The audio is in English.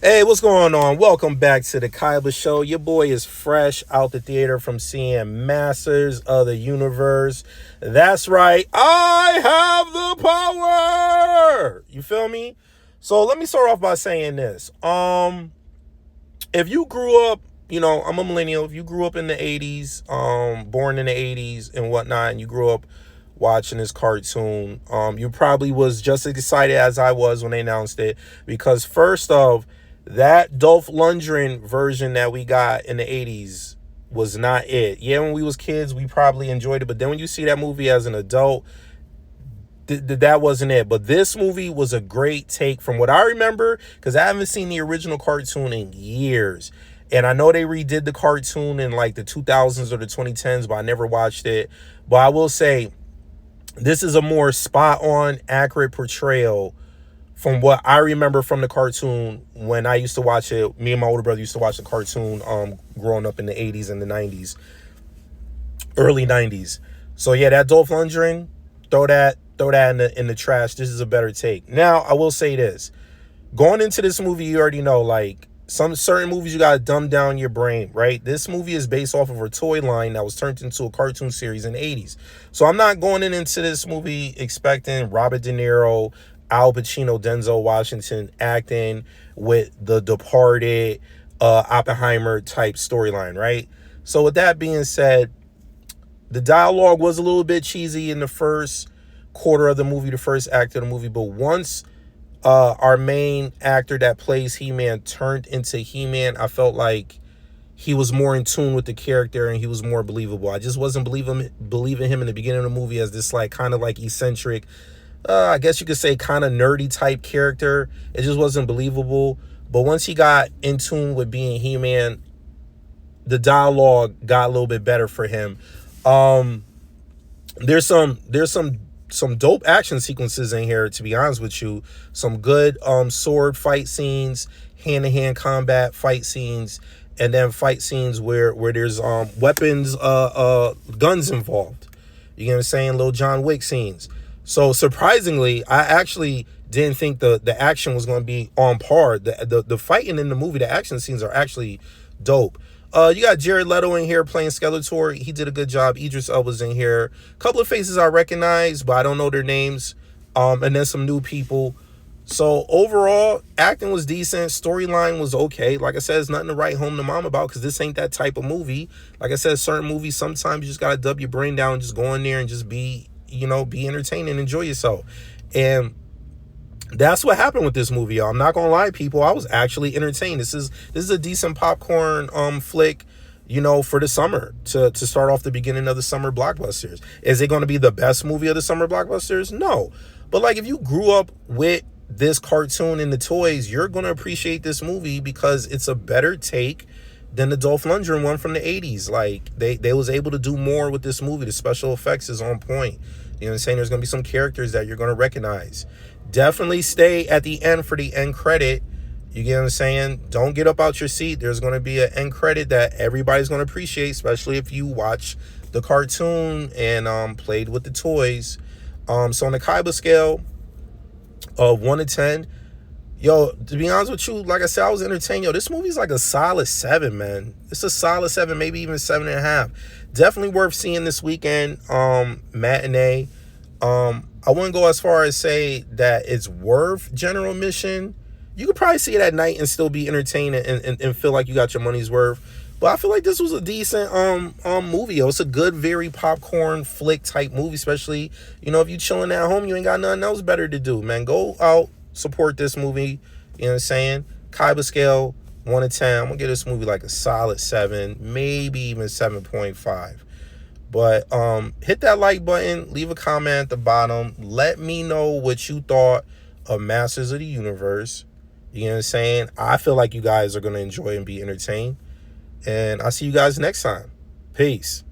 Hey, what's going on? Welcome back to the Kaiba Show. Your boy is fresh out the theater from seeing Masters of the Universe. That's right, I have the power. You feel me? So let me start off by saying this. If you grew up, I'm a millennial. If you grew up in the 80s, born in the 80s and whatnot, and you grew up watching this cartoon, you probably was just as excited as I was when they announced it. Because first off, that Dolph Lundgren version that we got in the 80s was not it. Yeah, when we was kids, we probably enjoyed it. But then when you see that movie as an adult, that wasn't it. But this movie was a great take from what I remember, because I haven't seen the original cartoon in years. And I know they redid the cartoon in like the 2000s or the 2010s, but I never watched it. But I will say, this is a more spot on, accurate portrayal from what I remember from the cartoon when I used to watch it. Me and my older brother used to watch the cartoon growing up in the 80s and the 90s, early 90s. So yeah, that Dolph Lundgren, throw that in the trash. This is a better take. Now, I will say this. Going into this movie, you already know, like, some certain movies you got to dumb down your brain, right? This movie is based off of a toy line that was turned into a cartoon series in the 80s. So I'm not going into this movie expecting Robert De Niro, Al Pacino, Denzel Washington acting with the Departed, Oppenheimer type storyline, right? So with that being said, the dialogue was a little bit cheesy in the first quarter of the movie, the first act of the movie. But once our main actor that plays He-Man turned into He-Man, I felt like he was more in tune with the character and he was more believable. I just wasn't believing him in the beginning of the movie as this like kind of like eccentric, I guess you could say kind of nerdy type character. It just wasn't believable. But once he got in tune with being He-Man, the dialogue got a little bit better for him. There's some dope action sequences in here, to be honest with you. Some good sword fight scenes, hand-to-hand combat fight scenes, and then fight scenes where there's weapons, guns involved. You know what I'm saying? Little John Wick scenes. So surprisingly, I actually didn't think the action was going to be on par. The fighting in the movie, the action scenes are actually dope. You got Jared Leto in here playing Skeletor. He did a good job. Idris Elba's in here. A couple of faces I recognize, but I don't know their names. And then some new people. So overall, acting was decent. Storyline was okay. Like I said, it's nothing to write home to mom about, because this ain't that type of movie. Like I said, certain movies, sometimes you just got to dub your brain down and just go in there and just be entertained and enjoy yourself. And that's what happened with this movie, y'all. I'm not gonna lie, people. I was actually entertained. This is a decent popcorn flick, for the summer to start off the beginning of the summer blockbusters. Is it going to be the best movie of the summer blockbusters? No. But like, if you grew up with this cartoon and the toys, you're going to appreciate this movie because it's a better take than the Dolph Lundgren one from the 80s. Like, they was able to do more with this movie. The special effects is on point. You know what I'm saying? There's going to be some characters that you're going to recognize. Definitely stay at the end for the end credit. You get what I'm saying? Don't get up out your seat. There's going to be an end credit that everybody's going to appreciate, especially if you watch the cartoon and played with the toys. So on the Kaiba scale of 1 to 10, yo, to be honest with you, like I said, I was entertained. Yo, this movie's like a solid 7, man. It's a solid 7, maybe even 7.5. Definitely worth seeing this weekend. Matinee. I wouldn't go as far as say that it's worth general admission. You could probably see it at night and still be entertained and feel like you got your money's worth. But I feel like this was a decent movie. It's a good, very popcorn flick type movie, especially, if you chilling at home, you ain't got nothing else better to do, man. Go out, support this movie. You know what I'm saying? Kaiba scale 1 to 10. I'm gonna give this movie like a solid 7, maybe even 7.5. But hit that like button, leave a comment at the bottom. Let me know what you thought of Masters of the Universe. You know what I'm saying? I feel like you guys are going to enjoy and be entertained. And I'll see you guys next time. Peace.